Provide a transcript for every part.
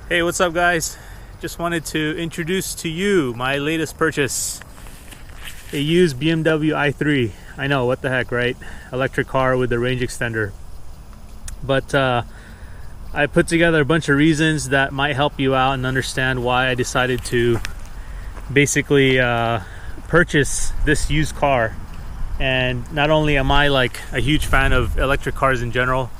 Hey, what's up guys? Just wanted to introduce to you my latest purchase. A used BMW i3. I know, what the heck, right? Electric car with the range extender. But I put together a bunch of reasons that might help you out and understand why I decided to basically purchase this used car. And not only am I like a huge fan of electric cars in general,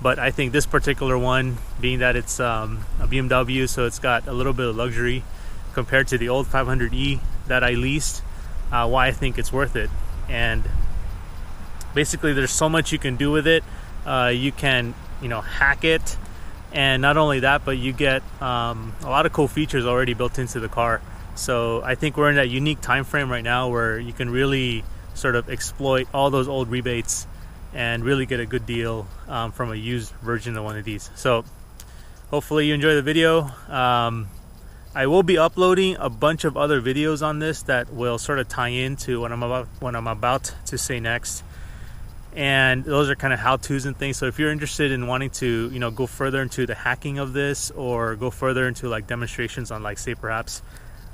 but I think this particular one, being that it's a BMW, so it's got a little bit of luxury compared to the old 500e that I leased, why I think it's worth it. And basically there's so much you can do with it. You can, hack it, and not only that, but you get a lot of cool features already built into the car. So I think we're in that unique time frame right now where you can really sort of exploit all those old rebates and really get a good deal from a used version of one of these. So hopefully you enjoy the video. I will be uploading a bunch of other videos on this that will sort of tie into what I'm about to say next, and those are kind of how-tos and things. So if you're interested in wanting to go further into the hacking of this, or go further into like demonstrations on, like, say perhaps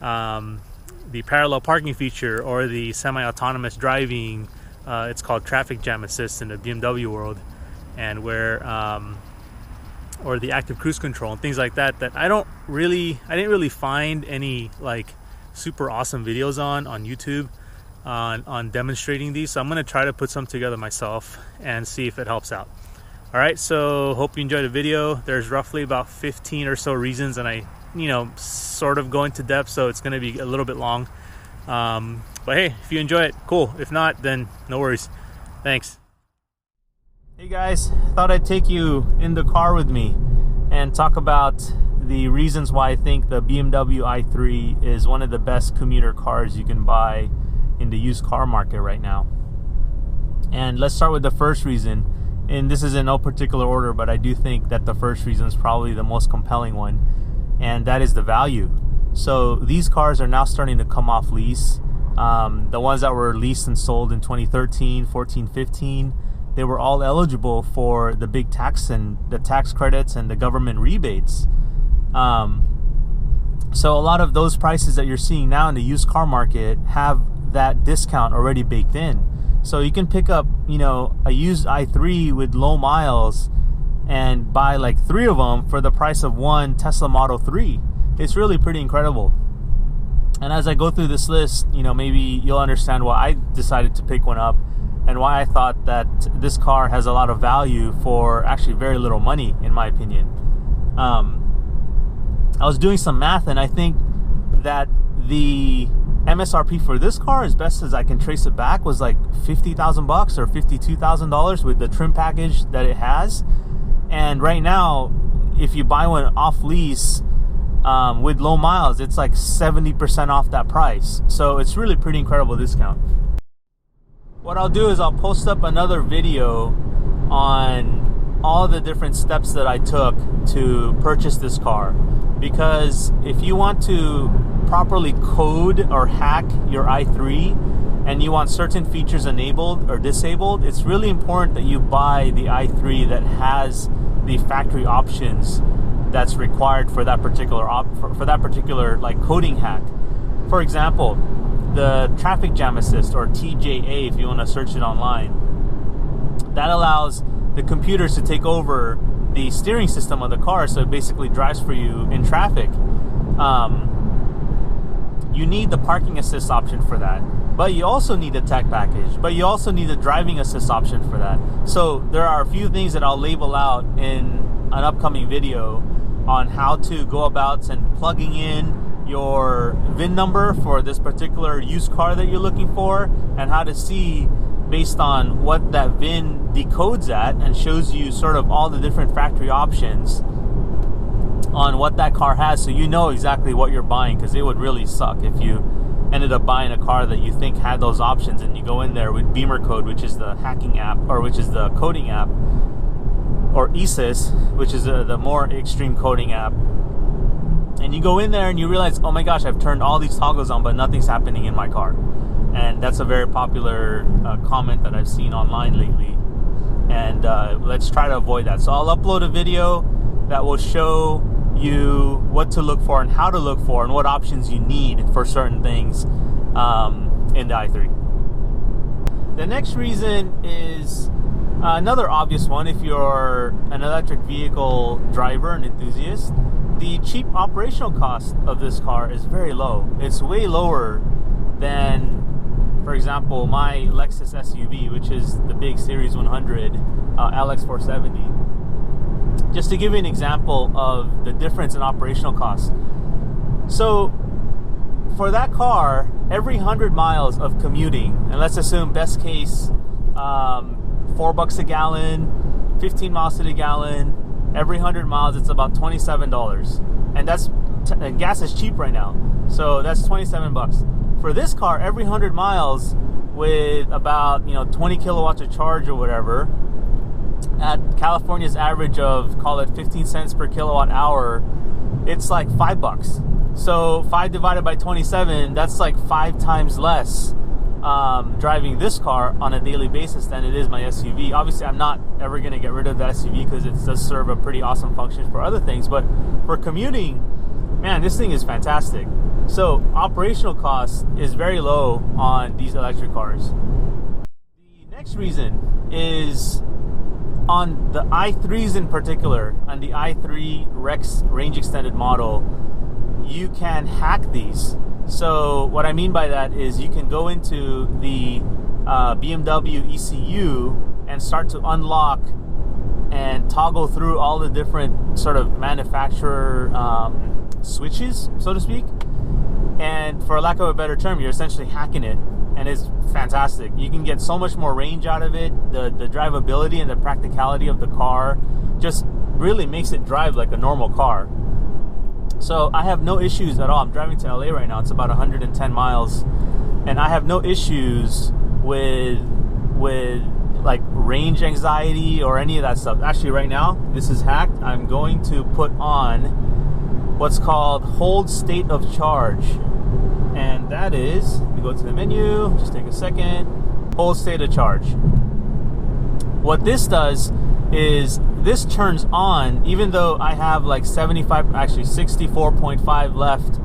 the parallel parking feature or the semi-autonomous driving, it's called traffic jam assist in the BMW world, and where or the active cruise control and things like that, that I didn't really find any like super awesome videos on YouTube on demonstrating these. So I'm going to try to put some together myself and see if it helps out. All right, so hope you enjoyed the video. There's roughly about 15 or so reasons, and I sort of go into depth, so it's going to be a little bit long. But hey, if you enjoy it, cool. If not, then no worries. Thanks. Hey guys, thought I'd take you in the car with me and talk about the reasons why I think the BMW i3 is one of the best commuter cars you can buy in the used car market right now. And let's start with the first reason, and this is in no particular order, but I do think that the first reason is probably the most compelling one, and that is the value. So these cars are now starting to come off lease. The ones that were leased and sold in 2013, 14, 15, they were all eligible for the big tax and the tax credits and the government rebates. So a lot of those prices that you're seeing now in the used car market have that discount already baked in. So you can pick up, a used i3 with low miles and buy like 3 of them for the price of one Tesla Model 3. It's really pretty incredible. And as I go through this list, maybe you'll understand why I decided to pick one up and why I thought that this car has a lot of value for actually very little money, in my opinion. I was doing some math, and I think that the MSRP for this car, as best as I can trace it back, was like $50,000 or $52,000 with the trim package that it has. And right now, if you buy one off lease with low miles, it's like 70% off that price. So it's really pretty incredible discount. What I'll do is I'll post up another video on all the different steps that I took to purchase this car, because if you want to properly code or hack your i3 and you want certain features enabled or disabled, it's really important that you buy the i3 that has the factory options that's required for that particular like coding hack. For example, the traffic jam assist, or TJA if you want to search it online, that allows the computers to take over the steering system of the car, so it basically drives for you in traffic. You need the parking assist option for that, but you also need a tech package, but you also need a driving assist option for that. So there are a few things that I'll label out in an upcoming video on how to go about and plugging in your VIN number for this particular used car that you're looking for, and how to see based on what that VIN decodes at and shows you sort of all the different factory options on what that car has, so you know exactly what you're buying. Because it would really suck if you ended up buying a car that you think had those options and you go in there with Beamer Code, which is the hacking app, or which is the coding app, or ESIS, which is the more extreme coding app, and you go in there and you realize, oh my gosh, I've turned all these toggles on, but nothing's happening in my car. And that's a very popular comment that I've seen online lately. And let's try to avoid that. So I'll upload a video that will show you what to look for and how to look for and what options you need for certain things in the i3. The next reason is another obvious one. If you're an electric vehicle driver and enthusiast, the cheap operational cost of this car is very low. It's way lower than, for example, my Lexus SUV, which is the big Series 100 LX470. Just to give you an example of the difference in operational costs. So for that car, every 100 miles of commuting, and let's assume best case, $4 a gallon, 15 miles to the gallon, every 100 miles it's about $27. And that's and gas is cheap right now, so that's $27. For this car, every 100 miles with about 20 kilowatts of charge or whatever, at California's average of, call it 15 cents per kilowatt hour, it's like $5. So 5 divided by 27, that's like 5 times less driving this car on a daily basis than it is my SUV. Obviously, I'm not ever going to get rid of the SUV because it does serve a pretty awesome function for other things. But for commuting, man, this thing is fantastic. So operational cost is very low on these electric cars. The next reason is on the i3s in particular, on the i3 Rex range extended model, you can hack these. So what I mean by that is you can go into the BMW ECU and start to unlock and toggle through all the different sort of manufacturer switches, so to speak. And for lack of a better term, you're essentially hacking it, and it's fantastic. You can get so much more range out of it. The drivability and the practicality of the car just really makes it drive like a normal car. So I have no issues at all. I'm driving to LA right now. It's about 110 miles, and I have no issues with like range anxiety or any of that stuff. Actually, right now, this is hacked. I'm going to put on what's called hold state of charge, and that is, we go to the menu, just take a second, hold state of charge. What this does is this turns on, even though I have like 64.5 left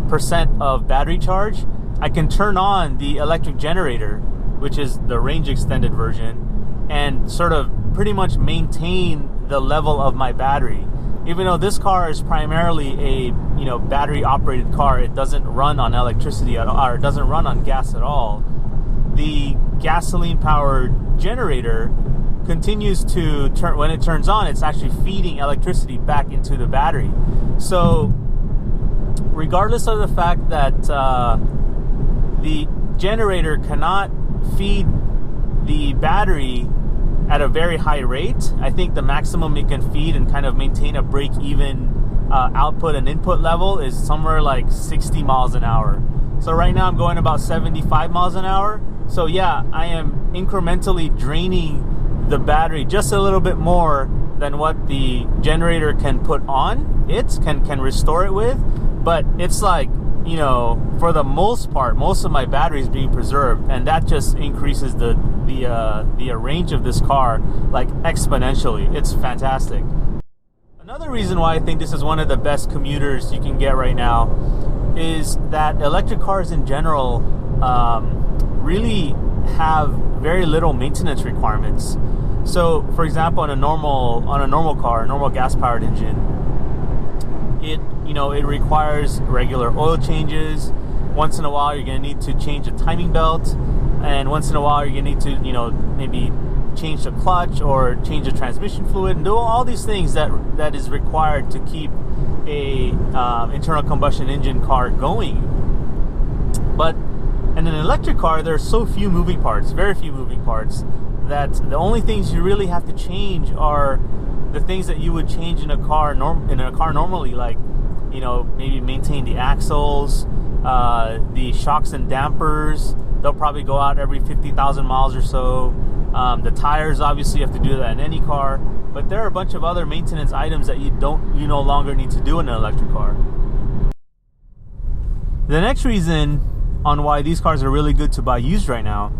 percent of battery charge, I can turn on the electric generator, which is the range extended version, and sort of pretty much maintain the level of my battery. Even though this car is primarily a battery operated car, it doesn't run on electricity at all, or it doesn't run on gas at all. The gasoline powered generator continues to turn. When it turns on, it's actually feeding electricity back into the battery. So regardless of the fact that the generator cannot feed the battery at a very high rate, I think the maximum it can feed and kind of maintain a break-even output and input level is somewhere like 60 miles an hour. So right now I'm going about 75 miles an hour. So yeah, I am incrementally draining the battery just a little bit more than what the generator can put on it, can restore it with. But it's like, for the most part, most of my battery is being preserved, and that just increases the range of this car like exponentially. It's fantastic. Another reason why I think this is one of the best commuters you can get right now is that electric cars in general really have very little maintenance requirements. So, for example, on a normal car, a normal gas-powered engine, it requires regular oil changes. Once in a while, you're going to need to change a timing belt, and once in a while, you're going to need to, maybe change the clutch or change the transmission fluid, and do all these things that is required to keep a internal combustion engine car going. But in an electric car, there are so few moving parts, very few moving parts, that the only things you really have to change are the things that you would change in a car normally, like maybe maintain the axles, the shocks and dampers. They'll probably go out every 50,000 miles or so. The tires, obviously, you have to do that in any car. But there are a bunch of other maintenance items that you no longer need to do in an electric car. The next reason on why these cars are really good to buy used right now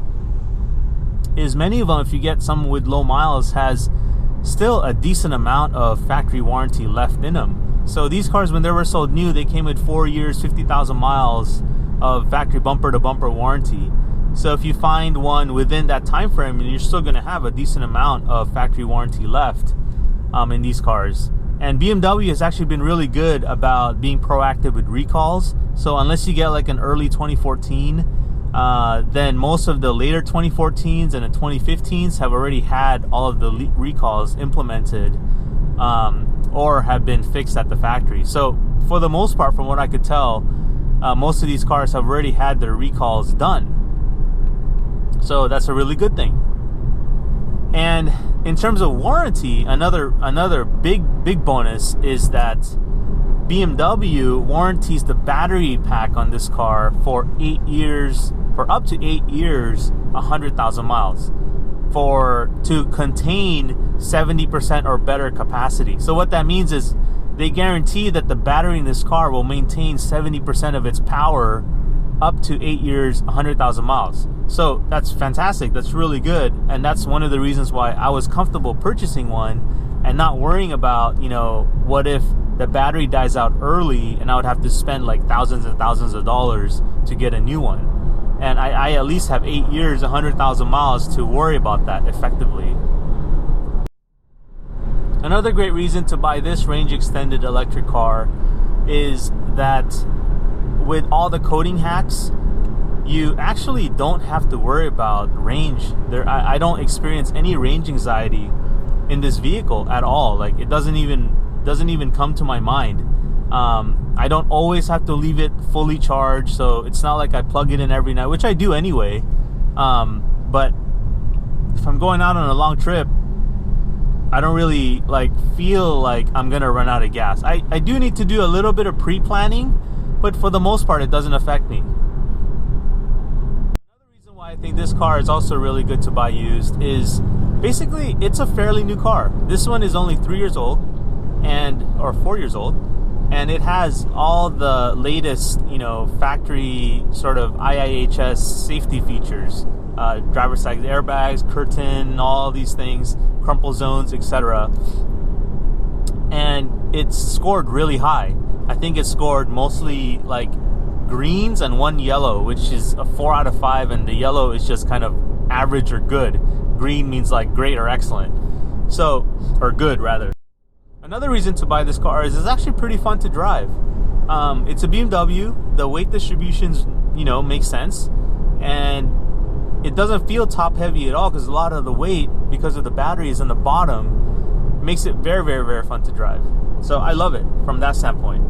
is many of them, if you get some with low miles, has still a decent amount of factory warranty left in them. So these cars, when they were sold new, they came with 4 years, 50,000 miles of factory bumper to bumper warranty. So if you find one within that time frame, you're still going to have a decent amount of factory warranty left in these cars. And BMW has actually been really good about being proactive with recalls. So unless you get like an early 2014, then most of the later 2014s and the 2015s have already had all of the recalls implemented or have been fixed at the factory. So for the most part, from what I could tell, most of these cars have already had their recalls done. So that's a really good thing. And in terms of warranty, another big bonus is that BMW warranties the battery pack on this car for 8 years, for up to 8 years, 100,000 miles, to contain 70% or better capacity. So what that means is they guarantee that the battery in this car will maintain 70% of its power up to 8 years, 100,000 miles. So that's fantastic. That's really good. And that's one of the reasons why I was comfortable purchasing one and not worrying about, you know, what if the battery dies out early and I would have to spend like thousands and thousands of dollars to get a new one. And I at least have 8 years, 100,000 miles to worry about that effectively. Another great reason to buy this range extended electric car is that with all the coding hacks, you actually don't have to worry about range. I don't experience any range anxiety in this vehicle at all. Like it doesn't even come to my mind. I don't always have to leave it fully charged, so it's not like I plug it in every night, which I do anyway. But if I'm going out on a long trip, I don't really feel like I'm gonna run out of gas. I do need to do a little bit of pre-planning, but for the most part, it doesn't affect me. Another reason why I think this car is also really good to buy used is basically it's a fairly new car. This one is only 3 years old, or 4 years old, and it has all the latest, factory sort of IIHS safety features, driver's side airbags, curtain, all these things, crumple zones, etc. And it's scored really high. I think it scored mostly like greens and 1 yellow, which is a 4 out of 5, and the yellow is just kind of average or good. Green means like great or excellent, or good rather. Another reason to buy this car is it's actually pretty fun to drive. It's a BMW. The weight distributions, make sense, and it doesn't feel top heavy at all because a lot of the weight, because of the batteries in the bottom, makes it very, very, very fun to drive. So I love it from that standpoint.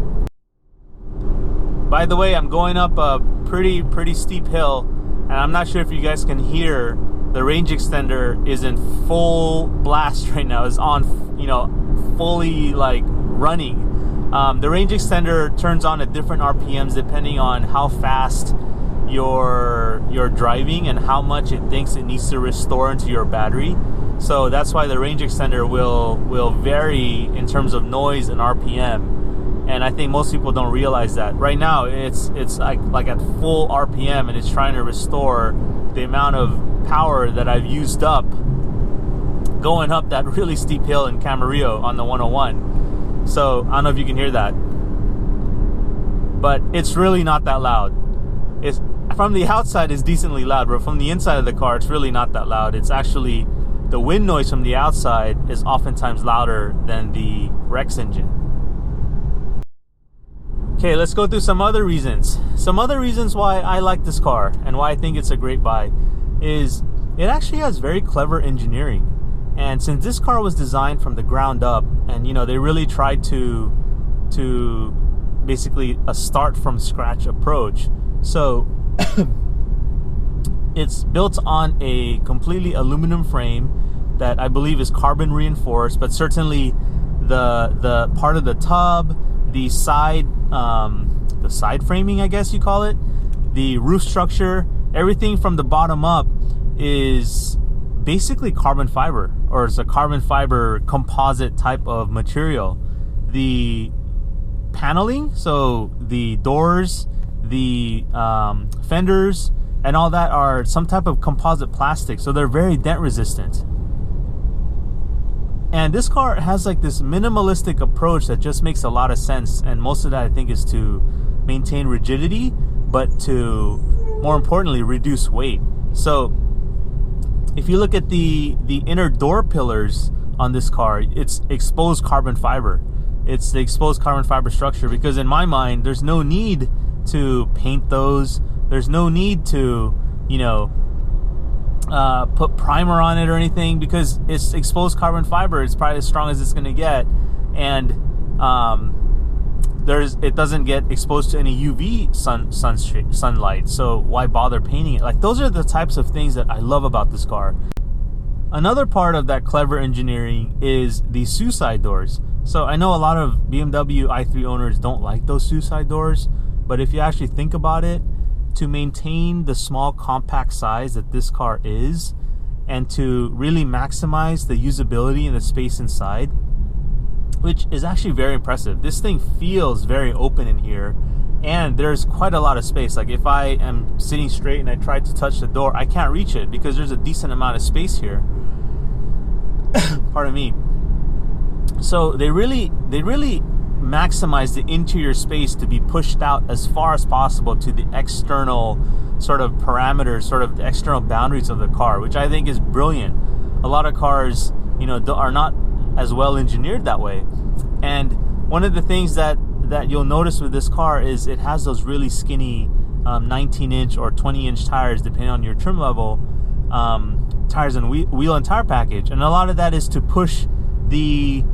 By the way, I'm going up a pretty steep hill, and I'm not sure if you guys can hear. The range extender is in full blast right now. It's on, fully running. The range extender turns on at different RPMs depending on how fast you're driving and how much it thinks it needs to restore into your battery. So that's why the range extender will vary in terms of noise and RPM. And I think most people don't realize that. Right now, it's like at full RPM, and it's trying to restore the amount of power that I've used up going up that really steep hill in Camarillo on the 101. So I don't know if you can hear that, but it's really not that loud. It's from the outside is decently loud, but from the inside of the car, it's really not that loud. It's actually the wind noise from the outside is oftentimes louder than the Rex engine. Okay, let's go through some other reasons. Some other reasons why I like this car and why I think it's a great buy is it actually has very clever engineering. And since this car was designed from the ground up, and they really tried to basically a start from scratch approach. So it's built on a completely aluminum frame that I believe is carbon reinforced, but certainly the part of the tub, the side framing, I guess you call it, the roof structure, everything from the bottom up is basically carbon fiber, or it's a carbon fiber composite type of material. The paneling, so the doors, the fenders, and all that are some type of composite plastic, so they're very dent resistant. And this car has like this minimalistic approach that just makes a lot of sense, and most of that I think is to maintain rigidity, but to, more importantly, reduce weight. So if you look at the inner door pillars on this car, it's exposed carbon fiber. It's the exposed carbon fiber structure, because in my mind, there's no need to paint those. There's no need to, put primer on it or anything, because it's exposed carbon fiber. It's probably as strong as it's going to get, and it doesn't get exposed to any UV sunlight. So why bother painting it? Like, those are the types of things that I love about this car. Another part of that clever engineering is the suicide doors. So I know a lot of BMW i3 owners don't like those suicide doors, but if you actually think about it, to maintain the small compact size that this car is, and to really maximize the usability and the space inside, which is actually very impressive. This thing feels very open in here, and there's quite a lot of space. Like, if I am sitting straight and I try to touch the door, I can't reach it because there's a decent amount of space here. Pardon me. So they really maximize the interior space to be pushed out as far as possible to the external sort of parameters, sort of the external boundaries of the car, which I think is brilliant. A lot of cars, are not as well engineered that way. And one of the things that you'll notice with this car is it has those really skinny 19-inch or 20-inch tires, depending on your trim level, tires and wheel and tire package. And a lot of that is to push the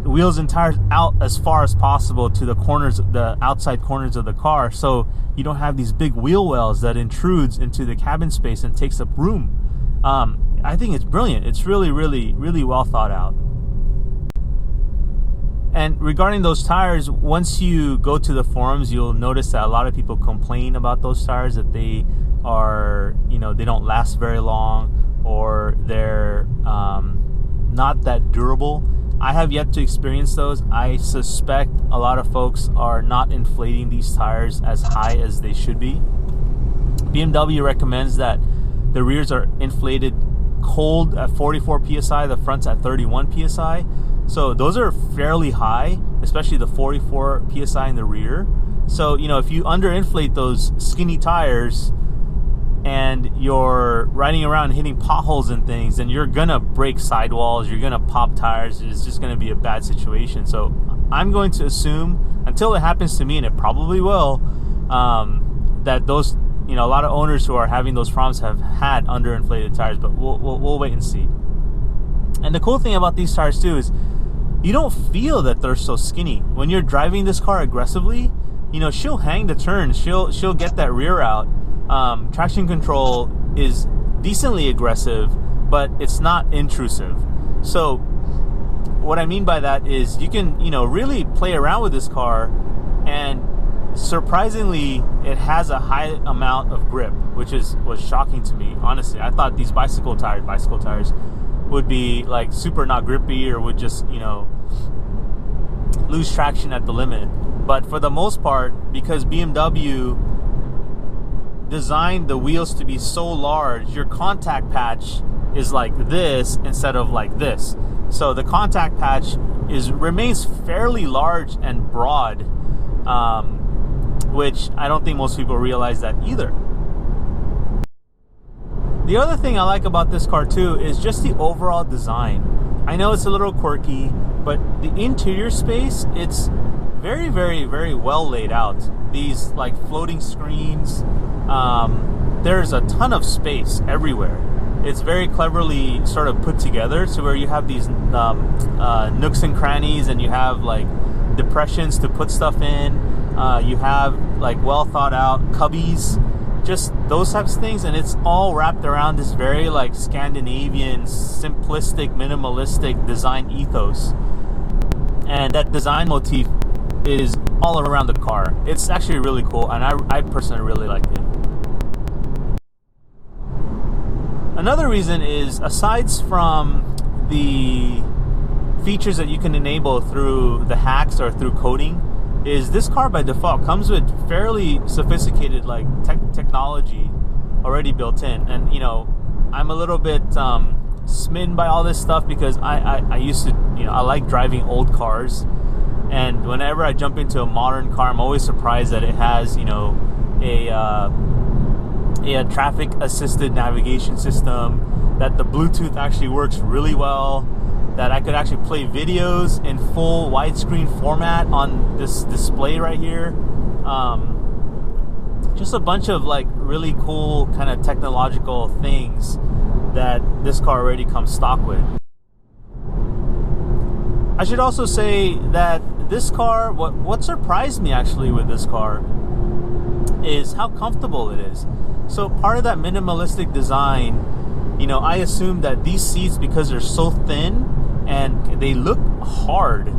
wheels and tires out as far as possible to the outside corners of the car, so you don't have these big wheel wells that intrudes into the cabin space and takes up room. I think it's brilliant. It's really, really, really well thought out. And regarding those tires, once you go to the forums, you'll notice that a lot of people complain about those tires, that they are, they don't last very long, or they're not that durable. I have yet to experience those. I suspect a lot of folks are not inflating these tires as high as they should be. BMW recommends that the rears are inflated cold at 44 psi, the front's at 31 psi. So those are fairly high, especially the 44 psi in the rear. So, if you underinflate those skinny tires and you're riding around hitting potholes and things, then you're gonna break sidewalls, you're gonna pop tires. It's just gonna be a bad situation. So I'm going to assume, until it happens to me, and it probably will, that those, a lot of owners who are having those problems have had underinflated tires, but we'll wait and see. And the cool thing about these tires too is you don't feel that they're so skinny. When you're driving this car aggressively, she'll hang the turn, she'll get that rear out. Traction control is decently aggressive, but it's not intrusive. So what I mean by that is you can, really play around with this car, and surprisingly, it has a high amount of grip, which was shocking to me. Honestly, I thought these bicycle tires would be like super not grippy, or would just, lose traction at the limit. But for the most part, because BMW designed the wheels to be so large, your contact patch is like this instead of like this. So the contact patch remains fairly large and broad, which I don't think most people realize that either. The other thing I like about this car too is just the overall design. I know it's a little quirky, but the interior space, it's very, very, very well laid out. These like floating screens, there's a ton of space everywhere. It's very cleverly sort of put together, so where you have these nooks and crannies, and you have like depressions to put stuff in. You have like well thought out cubbies, just those types of things, and it's all wrapped around this very like Scandinavian, simplistic, minimalistic design ethos. And that design motif is all around the car. It's actually really cool, and I personally really like it. Another reason is, aside from the features that you can enable through the hacks or through coding, is this car by default comes with fairly sophisticated like technology already built in. And I'm a little bit smitten by all this stuff because I used to, I like driving old cars, and whenever I jump into a modern car, I'm always surprised that it has, a traffic assisted navigation system, that the Bluetooth actually works really well, that I could actually play videos in full widescreen format on this display right here. Just a bunch of like really cool kind of technological things that this car already comes stock with. I should also say that this car, what surprised me actually with this car is how comfortable it is. So part of that minimalistic design, I assume that these seats, because they're so thin and they look hard,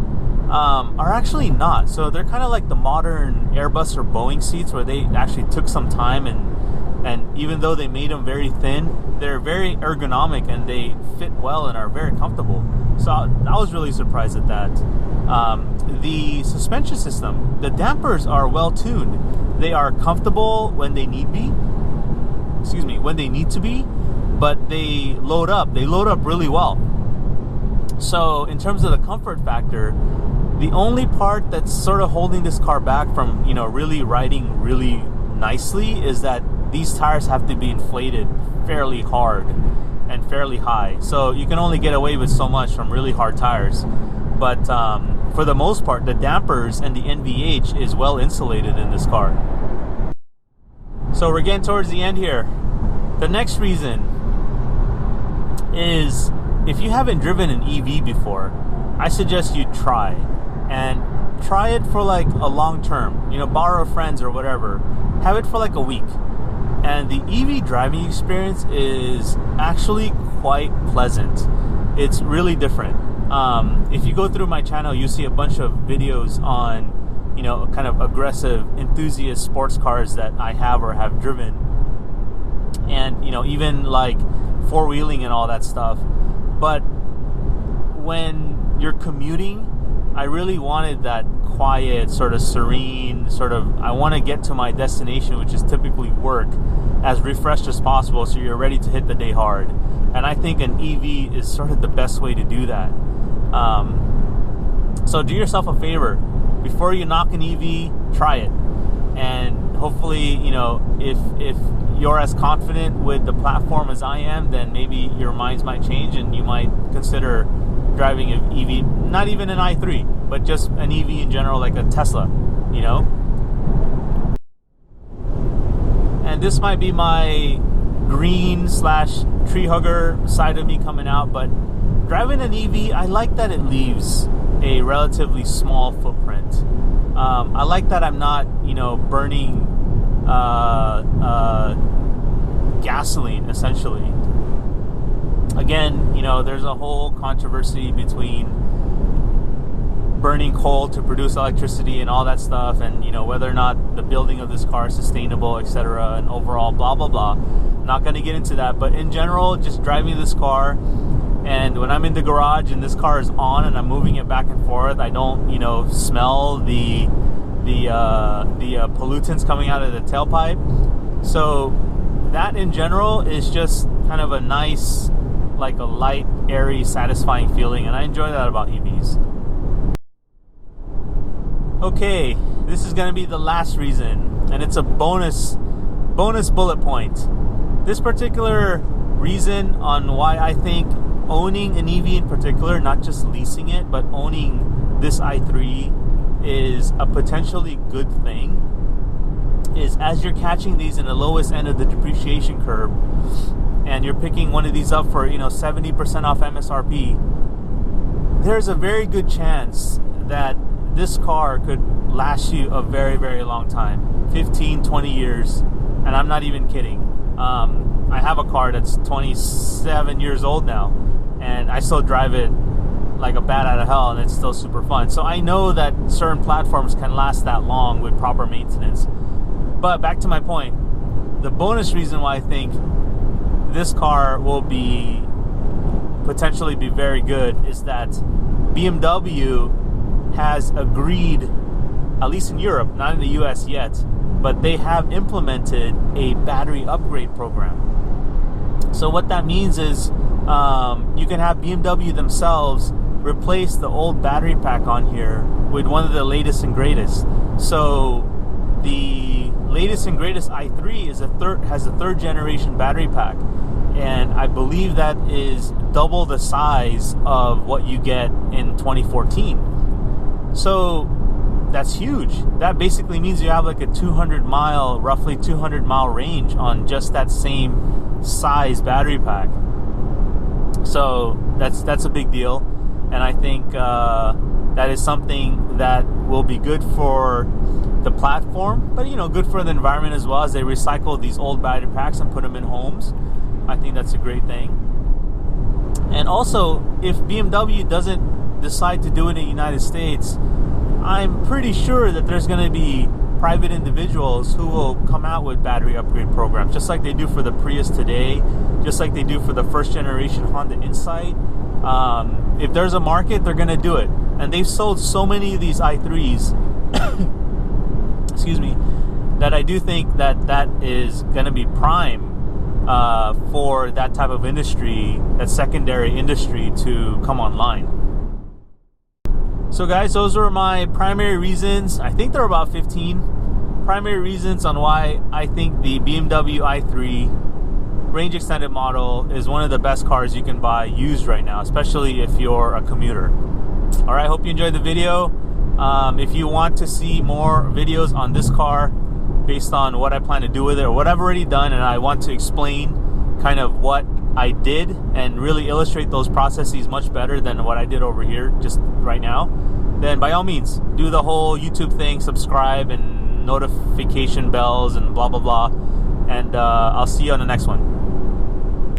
are actually not. So they're kind of like the modern Airbus or Boeing seats, where they actually took some time, and even though they made them very thin, they're very ergonomic and they fit well and are very comfortable. So I was really surprised at that. The suspension system, the dampers are well tuned. They are comfortable when they need to be, but they load up really well. So in terms of the comfort factor, the only part that's sort of holding this car back from, really riding really nicely is that these tires have to be inflated fairly hard and fairly high. So you can only get away with so much from really hard tires. But for the most part, the dampers and the NVH is well insulated in this car. So we're getting towards the end here. The next reason is, if you haven't driven an EV before, I suggest you try. And try it for like a long term. Borrow friends or whatever. Have it for like a week. And the EV driving experience is actually quite pleasant. It's really different. If you go through my channel, you see a bunch of videos on, kind of aggressive enthusiast sports cars that I have or have driven. And, even like four-wheeling and all that stuff. But when you're commuting, I really wanted that quiet, sort of serene, I want to get to my destination, which is typically work, as refreshed as possible so you're ready to hit the day hard. And I think an EV is sort of the best way to do that. So do yourself a favor. Before you knock an EV, try it. And hopefully, if you're as confident with the platform as I am, then maybe your minds might change and you might consider driving an EV, not even an i3, but just an EV in general, like a Tesla, And this might be my green / tree hugger side of me coming out, but driving an EV, I like that it leaves a relatively small footprint. I like that I'm not, burning gasoline, essentially. Again, there's a whole controversy between burning coal to produce electricity and all that stuff, and whether or not the building of this car is sustainable, etc., and overall blah blah blah. I'm not going to get into that, but in general, just driving this car, and when I'm in the garage and this car is on and I'm moving it back and forth, I don't smell the pollutants coming out of the tailpipe. So that in general is just kind of a nice, like a light, airy, satisfying feeling, and I enjoy that about EVs. Okay, this is going to be the last reason, and it's a bonus bullet point. This particular reason on why I think owning an EV in particular, not just leasing it, but owning this i3 is a potentially good thing, is as you're catching these in the lowest end of the depreciation curve, and you're picking one of these up for 70% off MSRP, there's a very good chance that this car could last you a very, very long time, 15, 20 years, and I'm not even kidding. I have a car that's 27 years old now, and I still drive it like a bat out of hell, and it's still super fun. So I know that certain platforms can last that long with proper maintenance. But back to my point, the bonus reason why I think this car will potentially be very good is that BMW has agreed, at least in Europe, not in the US yet, but they have implemented a battery upgrade program. So what that means is you can have BMW themselves replace the old battery pack on here with one of the latest and greatest. So the latest and greatest i3 has a third generation battery pack, and I believe that is double the size of what you get in 2014. So that's huge. That basically means you have like a roughly 200 mile range on just that same size battery pack. So that's a big deal, and I think that is something that will be good for the platform, but good for the environment as well, as they recycle these old battery packs and put them in homes. I think that's a great thing. And also, if BMW doesn't decide to do it in the United States, I'm pretty sure that there's going to be private individuals who will come out with battery upgrade programs, just like they do for the Prius today, just like they do for the first generation Honda Insight. If there's a market, they're going to do it. And they've sold so many of these i3s, excuse me, that I do think that is going to be prime for that type of industry, that secondary industry, to come online. So guys, those were my primary reasons. I think there are about 15 primary reasons on why I think the BMW i3 range extended model is one of the best cars you can buy used right now, especially if you're a commuter. All right, hope you enjoyed the video. If you want to see more videos on this car based on what I plan to do with it or what I've already done, and I want to explain kind of what I did and really illustrate those processes much better than what I did over here just right now, then by all means do the whole YouTube thing, subscribe and notification bells and blah blah blah, and I'll see you on the next one.